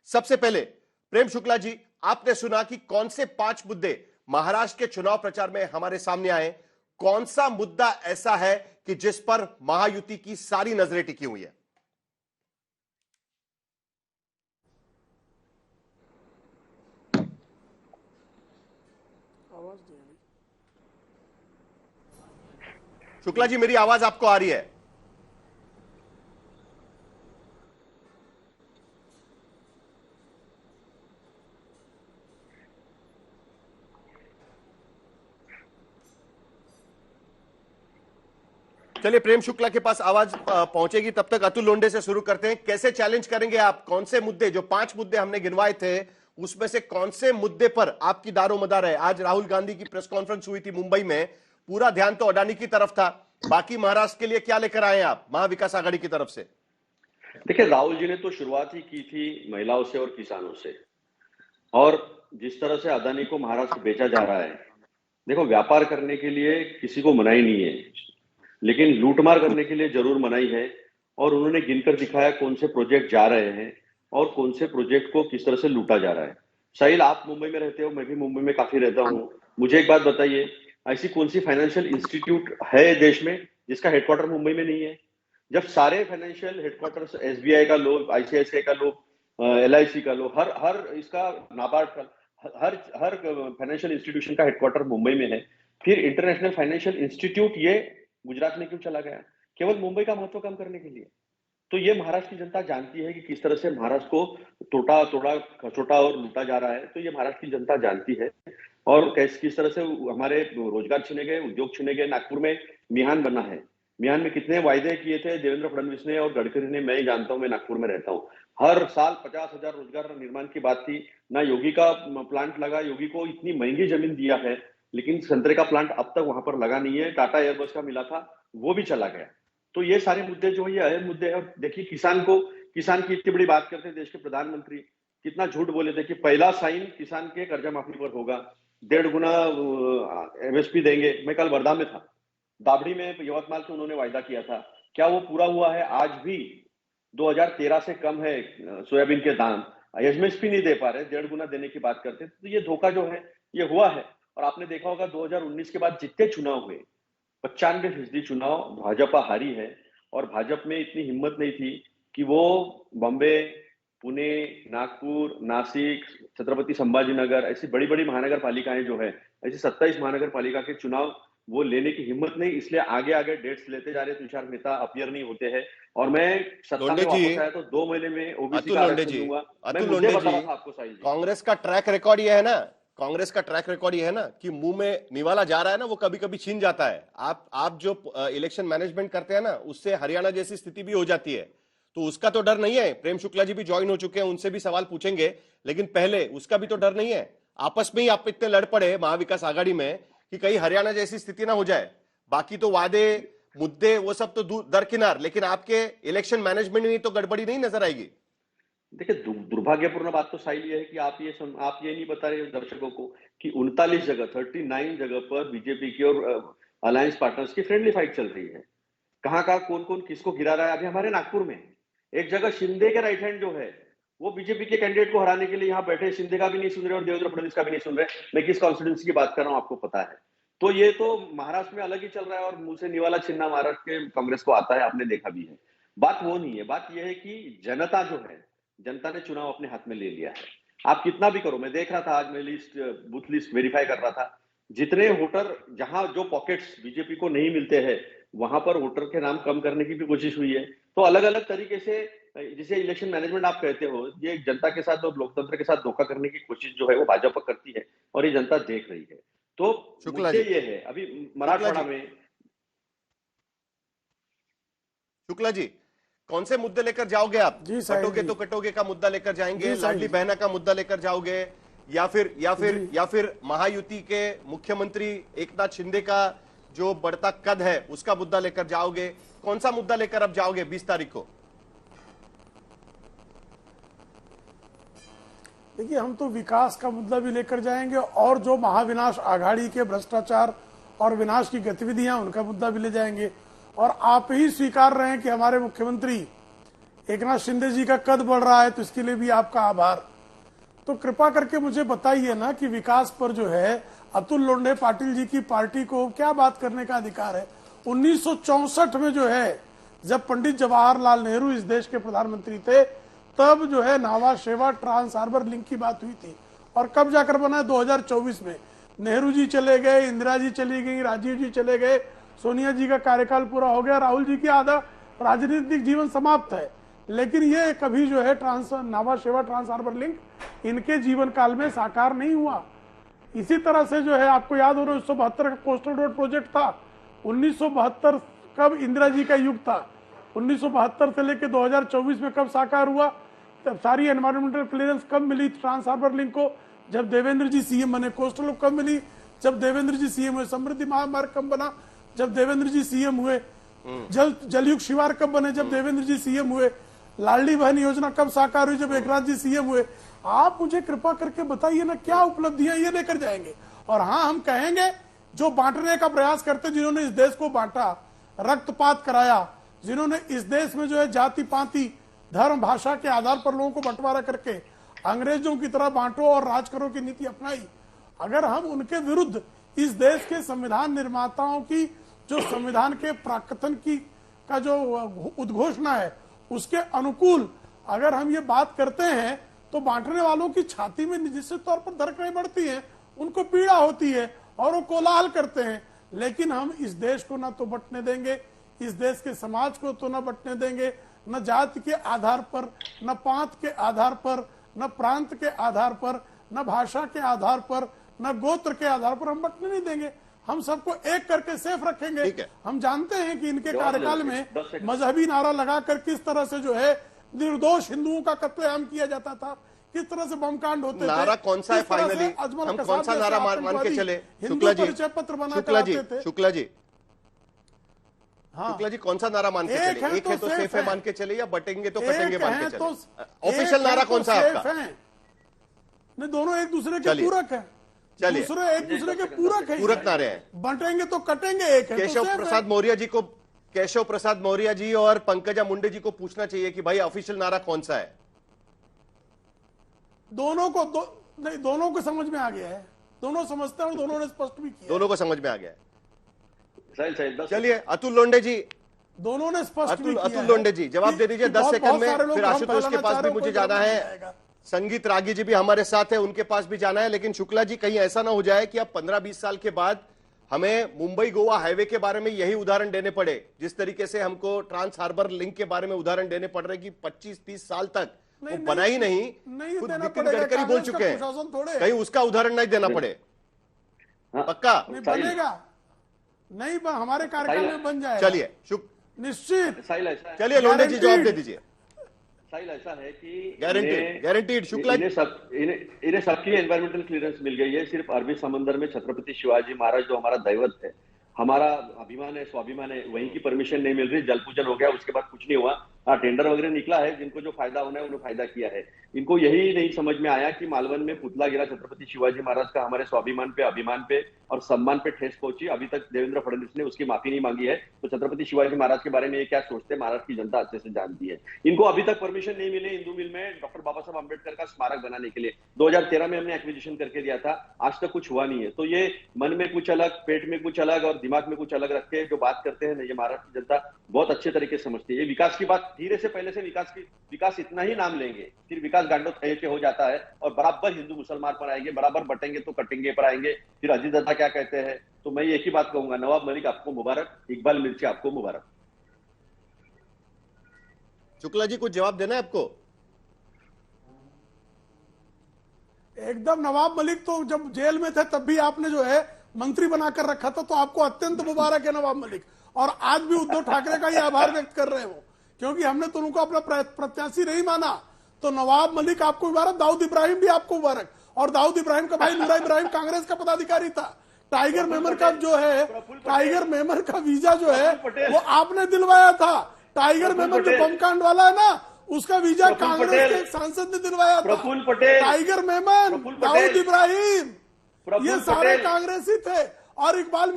सबसे पहले प्रेम शुक्ला जी, आपने सुना कि कौन से 5 मुद्दे महाराष्ट्र के चुनाव प्रचार में हमारे सामने आए। कौन सा मुद्दा ऐसा है कि जिस पर महायुति की सारी नजरें टिकी हुई है? शुक्ला जी, मेरी आवाज आपको आ रही है? चलिए, प्रेम शुक्ला के पास आवाज पहुंचेगी, तब तक अतुल लोंढे से शुरू करते हैं। कैसे चैलेंज करेंगे आप? कौन से मुद्दे, जो 5 मुद्दे हमने गिनवाए थे, उसमें से कौन से मुद्दे पर आपकी दारोमदार है? आज राहुल गांधी की प्रेस कॉन्फ्रेंस हुई थी मुंबई में, पूरा ध्यान तो अडानी की तरफ था। बाकी महाराष्ट्र के लिए क्या लेकर आए आप महाविकास आघाड़ी की तरफ से? देखिए, राहुल जी ने तो शुरुआत ही की थी महिलाओं से और किसानों से, और जिस तरह से अदानी को महाराष्ट्र बेचा जा रहा है। देखो, व्यापार करने के लिए किसी को मनाही नहीं है, लेकिन लूटमार करने के लिए जरूर मनाही है। और उन्होंने गिनकर दिखाया कौन से प्रोजेक्ट जा रहे हैं और कौन से प्रोजेक्ट को किस तरह से लूटा जा रहा है। साहिल, आप मुंबई में रहते हो, मैं भी मुंबई में काफी रहता हूँ। मुझे एक बात बताइए, ऐसी कौन सी फाइनेंशियल इंस्टीट्यूट है देश में जिसका हेडक्वार्टर मुंबई में नहीं है? जब सारे फाइनेंशियल हेडक्वार्टर्स एसबीआई का लो, आईसीआईसीआई का लो, एलआईसी का लो, हर हर इसका, नाबार्ड का, हर हर फाइनेंशियल इंस्टीट्यूशन का हेडक्वार्टर मुंबई में है। फिर इंटरनेशनल फाइनेंशियल इंस्टीट्यूट ये गुजरात में क्यों चला गया? केवल मुंबई का महत्व कम करने के लिए। तो ये महाराष्ट्र की जनता जानती है कि किस तरह से महाराष्ट्र को तोड़ा तोड़ा, खचोटा और लूटा जा रहा है। तो ये महाराष्ट्र की जनता जानती है। और किस तरह से हमारे रोजगार छीने गए, उद्योग छीने गए। नागपुर में मिहान बना है, मिहान में कितने वायदे किए थे देवेंद्र फडणवीस ने और गडकरी ने, मैं ही जानता हूं, मैं नागपुर में रहता हूं। हर साल 50,000 रोजगार निर्माण की बात थी ना। योगी का प्लांट लगा, योगी को इतनी महंगी जमीन दिया है, लेकिन संतरे का प्लांट अब तक वहां पर लगा नहीं है। टाटा एयरबस का मिला था, वो भी चला गया। तो ये सारे मुद्दे जो है, ये अहम मुद्दे हैं। और देखिए, किसान की इतनी बड़ी बात करते हैं देश के प्रधानमंत्री, कितना झूठ बोले थे कि पहला साइन किसान के कर्जा माफी पर होगा, 1.5 गुना एमएसपी देंगे। मैं कल वर्धा में था, दाबड़ी में, यवतमाल से उन्होंने वायदा किया था। क्या वो पूरा हुआ है? आज भी 2013 से कम है सोयाबीन के दाम, एमएसपी नहीं दे पा रहे, 1.5 गुना देने की बात करते। तो ये धोखा जो है ये हुआ है। और आपने देखा होगा 2019 के बाद जितने चुनाव हुए, 95% चुनाव भाजपा हारी है। और भाजपा में इतनी हिम्मत नहीं थी कि वो बॉम्बे, पुणे, नागपुर, नासिक, छत्रपति संभाजीनगर, ऐसी बड़ी बड़ी महानगर पालिकाएं जो है, ऐसी 27 महानगर पालिका के चुनाव वो लेने की हिम्मत नहीं। इसलिए आगे आगे डेट्स लेते जा रहे। तुषार मेहता अपीयर नहीं होते हैं। और मैं सत्ता में वापस आया तो 2 महीने में ओबीसी का आरक्षण दूंगा। मैं मुद्दे बता रहा था आपको साहिल जी। कांग्रेस का ट्रैक रिकॉर्ड ये है ना, कांग्रेस का ट्रैक रिकॉर्ड ये है ना कि मुंह में निवाला जा रहा है ना, वो कभी कभी छीन जाता है। आप जो इलेक्शन मैनेजमेंट करते हैं ना, उससे हरियाणा जैसी स्थिति भी हो जाती है। तो उसका तो डर नहीं है। प्रेम शुक्ला जी भी ज्वाइन हो चुके हैं, उनसे भी सवाल पूछेंगे, लेकिन पहले उसका भी तो डर नहीं है। आपस में ही आप इतने लड़ पड़े महाविकास आघाड़ी में कि कहीं हरियाणा जैसी स्थिति ना हो जाए। बाकी तो वादे, मुद्दे, वो सब तो दरकिनार, लेकिन आपके इलेक्शन मैनेजमेंट में तो गड़बड़ी नहीं नजर आएगी। देखिए, दुर्भाग्यपूर्ण बात तो साहिल ये है कि आप ये नहीं बता रहे दर्शकों को कि 39 जगह, 39 जगह पर बीजेपी की और अलायंस पार्टनर्स की फ्रेंडली फाइट चल रही है। कहां कहां कौन कौन किसको गिरा रहा है। अभी हमारे नागपुर में एक जगह शिंदे के राइट हैंड जो है, वो बीजेपी के कैंडिडेट को हराने के लिए यहाँ बैठे, शिंदे का भी नहीं सुन रहे और देवेंद्र फडणवीस का भी नहीं सुन रहे। मैं किस कॉन्स्टिट्यूंसी की बात कर रहा हूँ आपको पता है। तो ये तो महाराष्ट्र में अलग ही चल रहा है। और मुंह से निवाला छीनना महाराष्ट्र के कांग्रेस को आता है, आपने देखा भी है। बात वो नहीं है। बात यह है कि जनता जो है, जनता ने चुनाव अपने हाथ में ले लिया है। आप कितना भी करो, मैं देख रहा था आज, मैं बूथ लिस्ट वेरीफाई कर रहा था, जितने वोटर, जहां जो पॉकेट्स बीजेपी को नहीं मिलते हैं, वहां पर वोटर के नाम कम करने की भी कोशिश हुई है। तो अलग अलग तरीके से, जिसे इलेक्शन मैनेजमेंट आप कहते हो, ये जनता के साथ और लोकतंत्र के साथ धोखा करने की कोशिश जो है वो भाजपा करती है, और ये जनता देख रही है। तो मुद्दे ये है अभी मराठवाड़ा में। शुक्ला जी, कौन से मुद्दे लेकर जाओगे आप? कटोगे तो कटोगे का मुद्दा लेकर जाएंगे, लाडली बहना का मुद्दा लेकर जाओगे, या फिर महायुति के मुख्यमंत्री एकनाथ शिंदे का जो बढ़ता कद है उसका मुद्दा लेकर जाओगे? कौन सा मुद्दा लेकर अब जाओगे 20 तारीख को? देखिए, हम तो विकास का मुद्दा भी लेकर जाएंगे और जो महाविनाश आघाड़ी के भ्रष्टाचार और विनाश की गतिविधियां, उनका मुद्दा भी ले जाएंगे। और आप ही स्वीकार रहे हैं कि हमारे मुख्यमंत्री एकनाथ शिंदे जी का कद बढ़ रहा है, तो इसके लिए भी आपका आभार। तो कृपा करके मुझे बताइए ना कि विकास पर जो है अतुल लोंढे पाटिल जी की पार्टी को क्या बात करने का अधिकार है। 1964 में जो है, जब पंडित जवाहरलाल नेहरू इस देश के प्रधानमंत्री थे, तब जो है नावा शेवा ट्रांस हार्बर लिंक की बात हुई थी, और कब जाकर बना? 2024 में। नेहरू जी चले गए, इंदिरा जी चली गई, राजीव जी चले गए, सोनिया जी का कार्यकाल पूरा हो गया, राहुल जी की आधा राजनीतिक जीवन समाप्त है, लेकिन ये कभी जो है नावा शेवा ट्रांस हार्बर लिंक इनके जीवन काल में साकार नहीं हुआ। इसी तरह से जो है, आपको याद हो, 1972 का कोस्टल रोड प्रोजेक्ट था। 1972 कब इंदिरा जी का युग था, 1972 से लेकर 2024 में कब साकार हुआ? तब सारी एनवायरमेंटल क्लियरेंस कब मिली ट्रांस हार्बर लिंक को? जब देवेंद्र जी सीएम बने। कोस्टल कब मिली? जब देवेंद्र जी सीएम हुए। समृद्धि महामार्ग कब बना? जब देवेंद्र जी सीएम हुए। जलयुक्त शिवार कब बने? जब देवेंद्र जी सीएम हुए। लाडली बहन योजना कब साकार हुई? जब एकनाथ जी सीएम हुए। आप मुझे कृपा करके बताइए ना, क्या उपलब्धियां ये लेकर जाएंगे? और हाँ, हम कहेंगे जो बांटने का प्रयास करते, जिन्होंने इस देश को बांटा, रक्तपात कराया, जिन्होंने इस देश में जो है जाति पाति धर्म भाषा के आधार पर लोगों को बंटवारा करके अंग्रेजों की तरह बांटो और राज करो की नीति अपनाई, अगर हम उनके विरुद्ध इस देश के संविधान निर्माताओं की जो संविधान के प्राकथन की का जो उद्घोषणा है उसके अनुकूल अगर हम ये बात करते हैं, तो बांटने वालों की छाती में निश्चित तौर पर धड़कनें बढ़ती हैं, उनको पीड़ा होती है और वो कोलाहल करते हैं। लेकिन हम इस देश को ना तो बंटने देंगे, इस देश के समाज को तो न बंटने देंगे, न जाति के आधार पर, न पांत के आधार पर, न प्रांत के आधार पर, न भाषा के आधार पर, न गोत्र के आधार पर हम बंटने नहीं देंगे। हम सबको एक करके सेफ रखेंगे। हम जानते हैं कि इनके कार्यकाल में मजहबी नारा लगाकर किस तरह से जो है निर्दोष हिंदुओं का कत्लेआम किया जाता था, किस तरह से बम कांड होते थे। नारा कौन सा है फाइनली? हम कौन सा नारा मान के चले? शुक्ला जी, शुक्ला जी, हाँ, शुक्ला जी, कौन सा नारा मान के चले? एक है तो सेफ है मान के चले, या बटेंगे तो कटेंगे मान के चले? ऑफिशियल नारा कौन सा है आपका? नहीं, दोनों एक दूसरे के पूरक है। चलिए, दूसरे एक दूसरे के पूरक है, पूरक नारे हैं। बटेंगे तो कटेंगे। एक है केशव प्रसाद मौर्य जी और पंकजा मुंडे जी को पूछना चाहिए कि भाई ऑफिशियल नारा कौन सा है? दोनों को समझ में आ गया है, दोनों समझते हैं और दोनों ने स्पष्ट भी किया। दोनों को समझ में आ गया है। सही। चलिए, अतुल लोंढे जी, दोनों ने स्पष्ट भी किया। अतुल लोंढे जी जवाब दे दीजिए 10 सेकंड में, फिर आशुतोष के पास भी मुझे जाना है, संगीत रागी जी भी हमारे साथ है, उनके पास भी जाना है। लेकिन शुक्ला जी, कहीं ऐसा ना हो जाए कि अब 15-20 साल के बाद हमें मुंबई गोवा हाईवे के बारे में यही उदाहरण देने पड़े, जिस तरीके से हमको ट्रांस हार्बर लिंक के बारे में उदाहरण देने पड़ रहे कि 25-30 साल तक वो बना ही नहीं। खुद नितिन गडकरी बोल चुके हैं, कहीं उसका उदाहरण नहीं देना पड़े। पक्का बनेगा? नहीं, हमारे कार्यकाल में बन जाएगा। चलिए, निश्चित। चलिए लोंढे जी, जवाब दे दीजिए। साहिल, ऐसा है कि गारंटीड शुक्ला, इन्हें सबकी एनवायरमेंटल क्लियरेंस मिल गई है। सिर्फ अरबी समंदर में छत्रपति शिवाजी महाराज जो हमारा दैवत है, हमारा अभिमान है, स्वाभिमान है, वहीं की परमिशन नहीं मिल रही। जल पूजन हो गया, उसके बाद कुछ नहीं हुआ। हाँ, टेंडर वगैरह निकला है, जिनको जो फायदा होना है उन्होंने फायदा किया है। इनको यही नहीं समझ में आया कि मालवन में पुतला गिरा छत्रपति शिवाजी महाराज का, हमारे स्वाभिमान पे, अभिमान पे और सम्मान पे ठेस पहुंची। अभी तक देवेंद्र फडणवीस ने उसकी माफी नहीं मांगी है। तो छत्रपति शिवाजी महाराज के बारे में ये क्या सोचते हैं, महाराष्ट्र की जनता अच्छे से जानती है। इनको अभी तक परमिशन नहीं मिले हिंदू मिल में डॉक्टर बाबा साहब अम्बेडकर का स्मारक बनाने के लिए। 2013 में हमने एक्विजिशन करके दिया था, आज तक कुछ हुआ नहीं है। तो ये मन में कुछ अलग, पेट में कुछ अलग और दिमाग में कुछ अलग रख के जो बात करते हैं, ये महाराष्ट्र की जनता बहुत अच्छे तरीके से समझती है। ये विकास की बात धीरे से, पहले से विकास इतना ही नाम लेंगे, फिर विकास गांडो थे के हो जाता है और बराबर हिंदू मुसलमान पर आएंगे, बराबर बटेंगे तो कटेंगे पर आएंगे। फिर अजीत दादा क्या कहते हैं? तो मैं एक ही बात कहूंगा, नवाब मलिक आपको मुबारक, इकबाल मिर्ची आपको मुबारक। शुक्ला जी, कुछ जवाब देना है आपको? एकदम। नवाब मलिक तो जब जेल में थे तब भी आपने जो है मंत्री बनाकर रखा था, तो आपको अत्यंत मुबारक है नवाब मलिक। और आज भी उद्धव ठाकरे का ही आभार व्यक्त कर रहे हो, क्योंकि हमने तो उनको अपना प्रत्याशी नहीं माना। तो नवाब मलिक आपको मुबारक, दाऊद इब्राहिम भी आपको मुबारक। और दाऊद इब्राहिम का भाई नूरा इब्राहिम कांग्रेस का पदाधिकारी था। टाइगर मेमन का जो है, टाइगर मेमन का वीजा जो है वो आपने दिलवाया था। टाइगर मेमन जो बमकांड वाला है ना, उसका वीजा कांग्रेस के एक सांसद ने दिलवाया था। टाइगर मेमन, दाऊद इब्राहिम, ये सारे कांग्रेसी थे। और इकबाल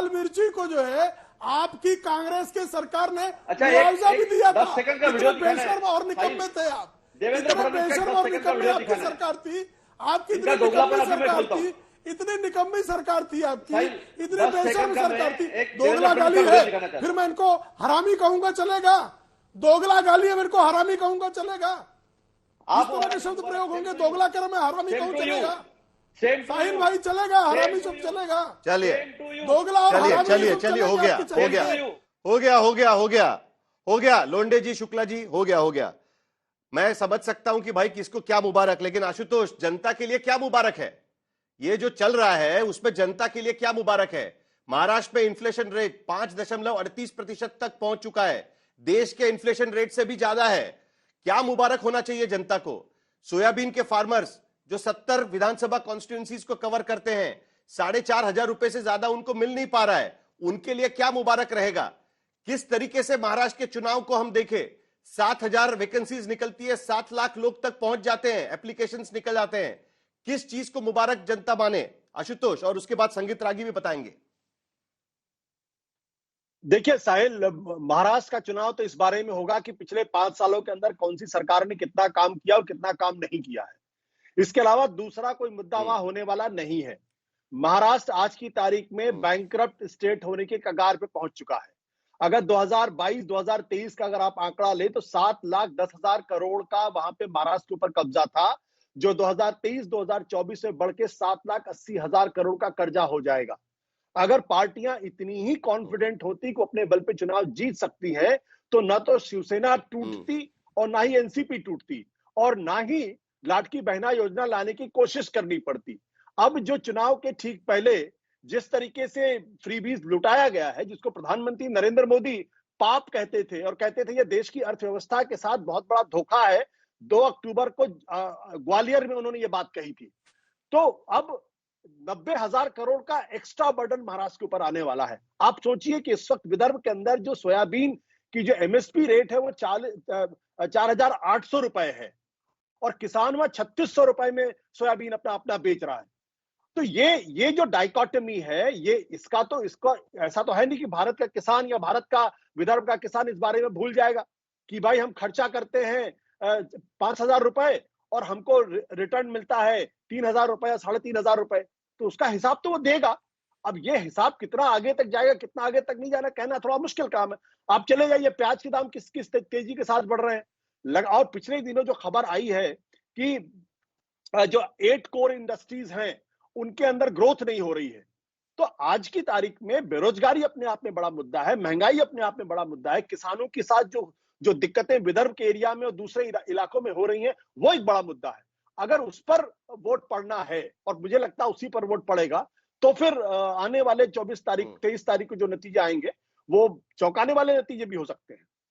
मिर्ची को जो है आपकी कांग्रेस के सरकार ने अच्छा, मुआवजा भी दिया था। 10 सेकंड का वीडियो इतने दिखाना है। बेशर्म और निकम्मे थे आप, देवेंद्र इतने फडणवीस का बेशर्म 10 और सेकंड का निकम्मे वीडियो आपकी दिखाना है। सरकार थी, आपकी इनका इतनी दोगलापन निकम्मी अभी मैं सरकार खोलता हूं। थी, इतनी निकम्मी सरकार थी आपकी, भाई, इतनी 10 बेशर्म सेकंड का सरकार मैं थी। एक दोगला देवेंद्र गाली फडणवीस का है, वीडियो दिखाना चाहता फिर हूं। मैं इनको हरामी कहूंगा चलेगा? दोगला गाली है, मेरे को हरामी कहूंगा चलेगा? इस तरह के शब्द प्रयोग होंगे, दोगला कर मैं हरामी कहूं चलेगा? साहिल भाई चलेगा, हरामी शब्द चलेगा? चलिए दोगला और चलिए हरामी चलिए शब्द चलिए, चलेगा हो गया आपकी हो चलेगा? गया हो गया हो गया हो गया हो गया लोंडे जी, शुक्ला जी, हो गया हो गया। मैं समझ सकता हूं कि भाई किसको क्या मुबारक, लेकिन आशुतोष, जनता के लिए क्या मुबारक है? ये जो चल रहा है उसमें जनता के लिए क्या मुबारक है? महाराष्ट्र में इन्फ्लेशन रेट 5.38% तक पहुंच चुका है, देश के इन्फ्लेशन रेट से भी ज्यादा है। क्या मुबारक होना चाहिए जनता को? सोयाबीन के फार्मर्स जो 70 विधानसभा कॉन्स्टिट्यूंसीज को कवर करते हैं, 4,500 रुपए से ज्यादा उनको मिल नहीं पा रहा है, उनके लिए क्या मुबारक रहेगा? किस तरीके से महाराष्ट्र के चुनाव को हम देखें, 7,000 वैकेंसीज निकलती है, 7 लाख लोग तक पहुंच जाते हैं, एप्लीकेशंस निकल जाते हैं। किस चीज को मुबारक जनता माने आशुतोष? और उसके बाद संगीत रागी भी बताएंगे। देखिए साहिल, महाराष्ट्र का चुनाव तो इस बारे में होगा कि पिछले 5 सालों के अंदर कौन सी सरकार ने कितना काम किया और कितना काम नहीं किया है। इसके अलावा दूसरा कोई मुद्दा वहां होने वाला नहीं है। महाराष्ट्र आज की तारीख में बैंकरप्ट स्टेट होने के कगार पे पहुंच चुका है। अगर 2022-2023 का अगर आप आंकड़ा ले तो 7,10,000 करोड़ का वहां पे महाराष्ट्र के ऊपर कब्जा था, जो 2023-2024 में बढ़ के 7,80,000 करोड़ का कर्जा हो जाएगा। अगर पार्टियां इतनी ही कॉन्फिडेंट होती कि अपने बल पे चुनाव जीत सकती है, तो न तो शिवसेना टूटती और ना ही एनसीपी टूटती और ना ही लाडकी बहना योजना लाने की कोशिश करनी पड़ती। अब जो चुनाव के ठीक पहले जिस तरीके से फ्रीबीज लुटाया गया है, जिसको प्रधानमंत्री नरेंद्र मोदी पाप कहते थे और कहते थे ये देश की अर्थव्यवस्था के साथ बहुत बड़ा धोखा है, 2 अक्टूबर को ग्वालियर में उन्होंने ये बात कही थी। तो अब 90,000 करोड़ का एक्स्ट्रा बर्डन महाराष्ट्र के ऊपर आने वाला है। आप सोचिए कि इस वक्त विदर्भ के अंदर जो सोयाबीन की जो एमएसपी रेट है वो 4,800 रुपए है और किसान वहां 3,600 रुपए में सोयाबीन अपना बेच रहा है। तो ये जो डाइकोटमी है, ये इसको ऐसा तो है नहीं कि भारत का किसान या भारत का विदर्भ का किसान इस बारे में भूल जाएगा कि भाई हम खर्चा करते हैं 5,000 रुपए और हमको रिटर्न मिलता है 3,000 रुपए या 3,500 रुपए, तो उसका हिसाब तो वो देगा। अब ये हिसाब कितना आगे तक जाएगा, कितना आगे तक नहीं जाना, कहना थोड़ा मुश्किल काम है। आप चले जाइए, प्याज के दाम किस तेजी के साथ बढ़ रहे हैं। और पिछले दिनों जो खबर आई है कि जो 8 कोर इंडस्ट्रीज हैं उनके अंदर ग्रोथ नहीं हो रही है। तो आज की तारीख में बेरोजगारी अपने आप में बड़ा मुद्दा है, महंगाई अपने आप में बड़ा मुद्दा है, किसानों के साथ जो दिक्कतें विदर्भ के एरिया में और दूसरे इलाकों में हो रही हैं, वो एक बड़ा मुद्दा है। अगर उस पर वोट पड़ना है, और मुझे लगता है उसी पर वोट पड़ेगा, तो फिर आने वाले 23 तारीख को जो नतीजे आएंगे वो चौंकाने वाले नतीजे भी हो सकते हैं।